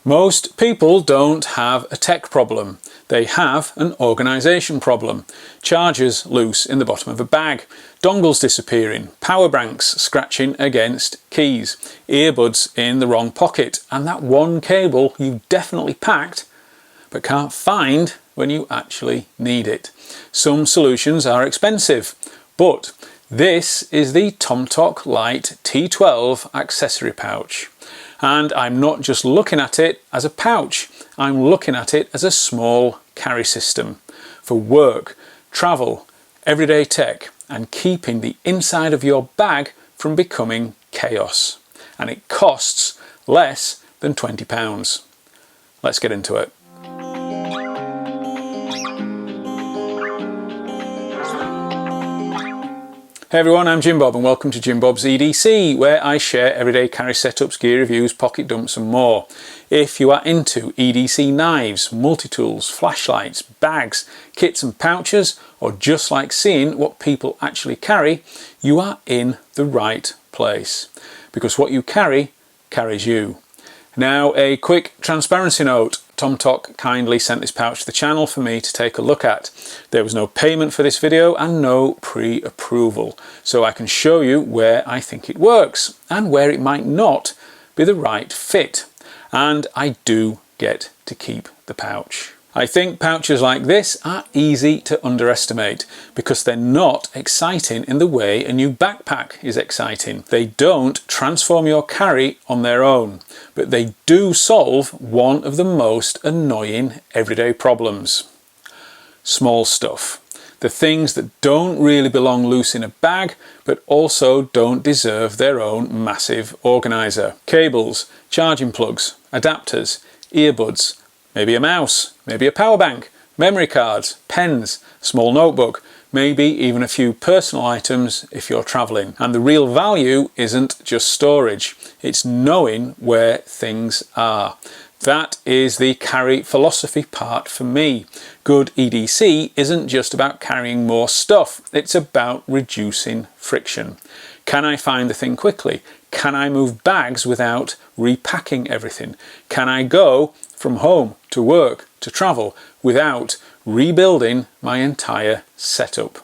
Most people don't have a tech problem. They have an organisation problem. Chargers loose in the bottom of a bag, dongles disappearing, power banks scratching against keys, earbuds in the wrong pocket, and that one cable you definitely packed but can't find when you actually need it. Some solutions are expensive, but this is the tomtoc Light T12 accessory pouch. And I'm not just looking at it as a pouch, I'm looking at it as a small carry system for work, travel, everyday tech, and keeping the inside of your bag from becoming chaos. And it costs less than £20. Let's get into it. Hey everyone, I'm Jim Bob and welcome to Jim Bob's EDC, where I share everyday carry setups, gear reviews, pocket dumps and more. If you are into EDC knives, multi-tools, flashlights, bags, kits and pouches, or just like seeing what people actually carry, you are in the right place. Because what you carry, carries you. Now a quick transparency note. tomtoc kindly sent this pouch to the channel for me to take a look at. There was no payment for this video and no pre-approval, so I can show you where I think it works and where it might not be the right fit. And I do get to keep the pouch. I think pouches like this are easy to underestimate because they're not exciting in the way a new backpack is exciting. They don't transform your carry on their own, but they do solve one of the most annoying everyday problems. Small stuff. The things that don't really belong loose in a bag, but also don't deserve their own massive organiser. Cables, charging plugs, adapters, earbuds, maybe a mouse, maybe a power bank, memory cards, pens, small notebook, maybe even a few personal items if you're travelling. And the real value isn't just storage, it's knowing where things are. That is the carry philosophy part for me. Good EDC isn't just about carrying more stuff, it's about reducing friction. Can I find the thing quickly? Can I move bags without repacking everything? Can I go from home to work to travel without rebuilding my entire setup?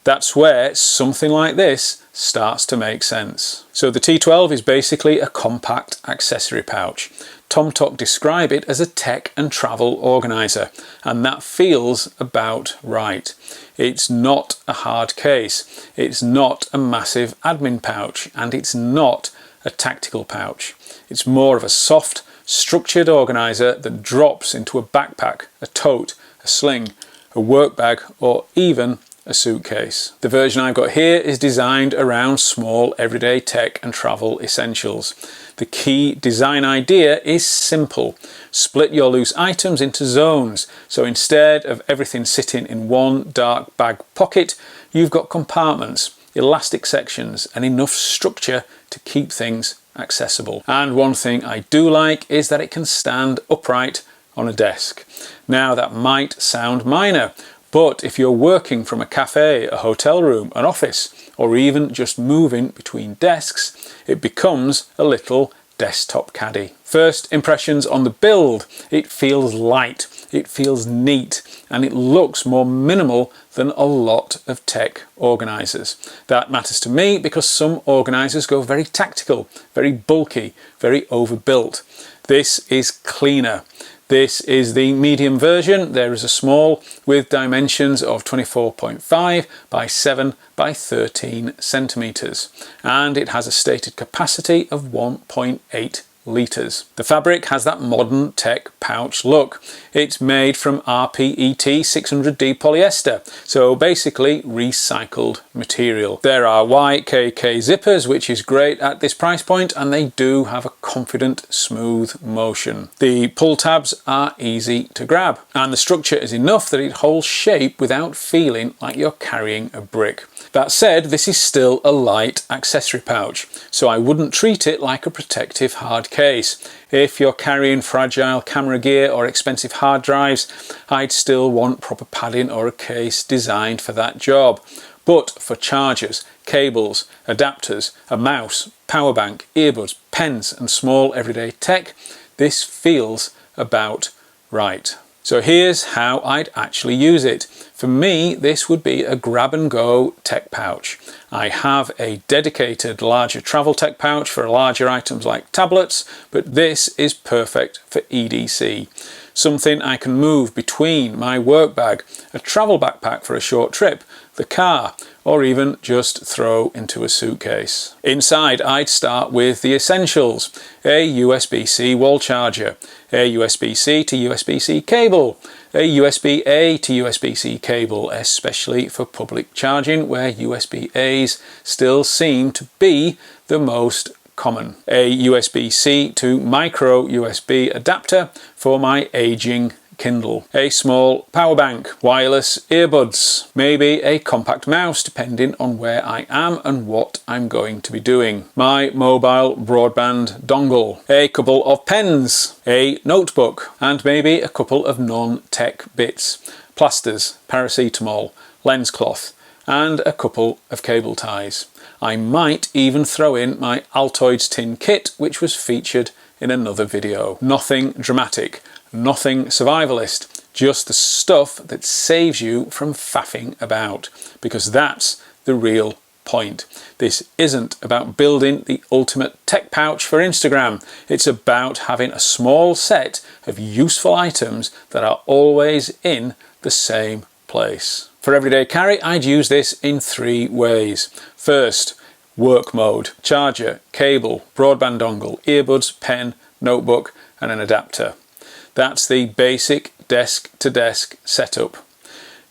That's where something like this starts to make sense. So the T12 is basically a compact accessory pouch. tomtoc describe it as a tech and travel organiser, and that feels about right. It's not a hard case, it's not a massive admin pouch, and it's not a tactical pouch. It's more of a soft, structured organiser that drops into a backpack, a tote, a sling, a work bag, or even a suitcase. The version I've got here is designed around small everyday tech and travel essentials. The key design idea is simple. Split your loose items into zones. So instead of everything sitting in one dark bag pocket, you've got compartments, elastic sections, and enough structure to keep things accessible. And one thing I do like is that it can stand upright on a desk. Now that might sound minor, but if you're working from a cafe, a hotel room, an office, or even just moving between desks, it becomes a little desktop caddy. First impressions on the build: it feels light, it feels neat, and it looks more minimal than a lot of tech organisers. That matters to me because some organisers go very tactical, very bulky, very overbuilt. This is cleaner. This is the medium version. There is a small with dimensions of 24.5 by 7 by 13 centimetres, and it has a stated capacity of 1.8 litres. The fabric has that modern tech pouch look. It's made from RPET 600D polyester, so basically recycled material. There are YKK zippers, which is great at this price point, and they do have a confident, smooth motion. The pull tabs are easy to grab, and the structure is enough that it holds shape without feeling like you're carrying a brick. That said, this is still a light accessory pouch, so I wouldn't treat it like a protective hard case. If you're carrying fragile camera gear or expensive hard drives, I'd still want proper padding or a case designed for that job. But for chargers, cables, adapters, a mouse, power bank, earbuds, pens and small everyday tech, This feels about right. So here's how I'd actually use it. For me, this would be a grab and go tech pouch. I have a dedicated larger travel tech pouch for larger items like tablets, but this is perfect for EDC. Something I can move between my work bag, a travel backpack for a short trip, the car, or even just throw into a suitcase. Inside, I'd start with the essentials: a USB-C wall charger, a USB-C to USB-C cable, a USB-A to USB-C cable, especially for public charging where USB-As still seem to be the most common, a USB-C to micro USB adapter for my aging Kindle, a small power bank, wireless earbuds, maybe a compact mouse depending on where I am and what I'm going to be doing, my mobile broadband dongle, a couple of pens, a notebook, and maybe a couple of non-tech bits, plasters, paracetamol, lens cloth, and a couple of cable ties. I might even throw in my Altoids tin kit, which was featured in another video. Nothing dramatic, nothing survivalist, just the stuff that saves you from faffing about, because that's the real point. This isn't about building the ultimate tech pouch for Instagram. It's about having a small set of useful items that are always in the same place. For everyday carry, I'd use this in 3 ways. First, work mode: charger, cable, broadband dongle, earbuds, pen, notebook, and an adapter. That's the basic desk-to-desk setup.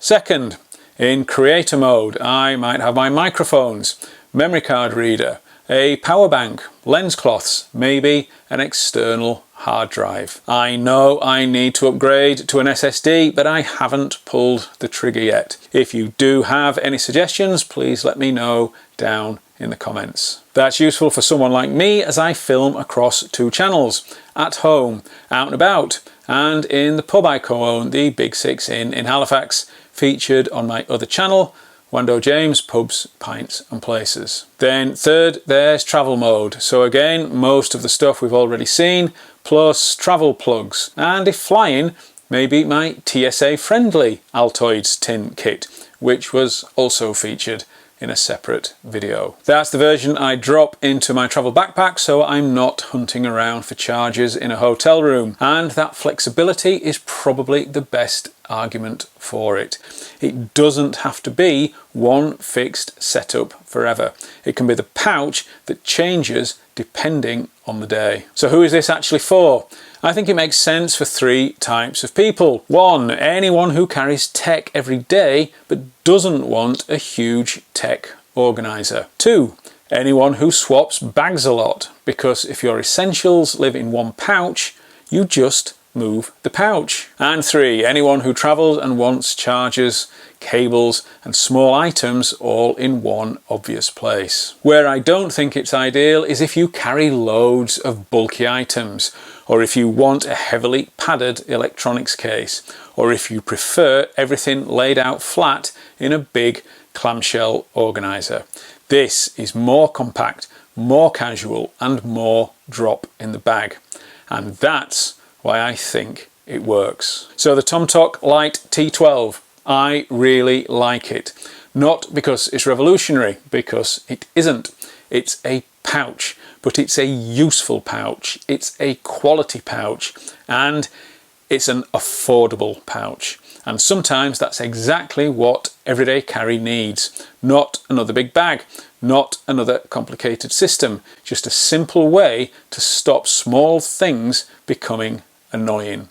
Second, in creator mode, I might have my microphones, memory card reader, a power bank, lens cloths, maybe an external hard drive. I know I need to upgrade to an SSD, but I haven't pulled the trigger yet. If you do have any suggestions, please let me know down in the comments. That's useful for someone like me as I film across 2 channels, at home, out and about, and in the pub I co-own, the Big Six Inn in Halifax, featured on my other channel, Wando James Pubs, Pints and Places. Then third, there's travel mode. So again, most of the stuff we've already seen, plus travel plugs, and if flying, maybe my TSA friendly Altoids tin kit, which was also featured in a separate video. That's the version I drop into my travel backpack, so I'm not hunting around for chargers in a hotel room, and that flexibility is probably the best argument for it. It doesn't have to be one fixed setup forever. It can be the pouch that changes depending on the day. So who is this actually for? I think it makes sense for 3 types of people. 1, anyone who carries tech every day but doesn't want a huge tech organizer. 2, anyone who swaps bags a lot, because if your essentials live in one pouch, you just move the pouch. And 3, anyone who travels and wants chargers, cables and small items all in one obvious place. Where I don't think it's ideal is if you carry loads of bulky items, or if you want a heavily padded electronics case, or if you prefer everything laid out flat in a big clamshell organizer. This is more compact, more casual and more drop in the bag, and that's why I think it works. So the tomtoc Olight T12, I really like it. Not because it's revolutionary, because it isn't. It's a pouch, but it's a useful pouch. It's a quality pouch, and it's an affordable pouch. And sometimes that's exactly what everyday carry needs. Not another big bag, not another complicated system, just a simple way to stop small things becoming annoying.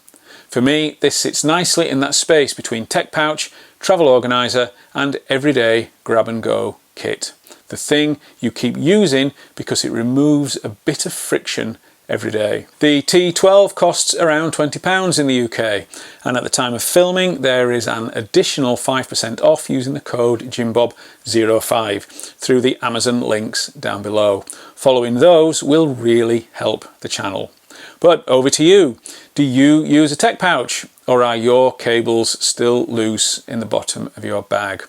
For me, this sits nicely in that space between tech pouch, travel organizer and everyday grab and go kit. The thing you keep using because it removes a bit of friction every day. The T12 costs around £20 in the UK, and at the time of filming there is an additional 5% off using the code JimBob05 through the Amazon links down below. Following those will really help the channel. But over to you. Do you use a tech pouch, or are your cables still loose in the bottom of your bag?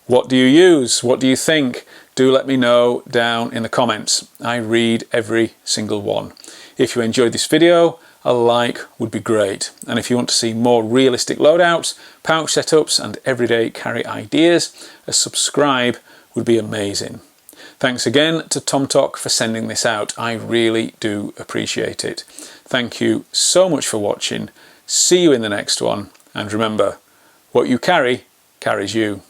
What do you use? What do you think? Do let me know down in the comments. I read every single one. If you enjoyed this video, a like would be great. And if you want to see more realistic loadouts, pouch setups and everyday carry ideas, a subscribe would be amazing. Thanks again to tomtoc for sending this out. I really do appreciate it. Thank you so much for watching. See you in the next one. And remember, what you carry carries you.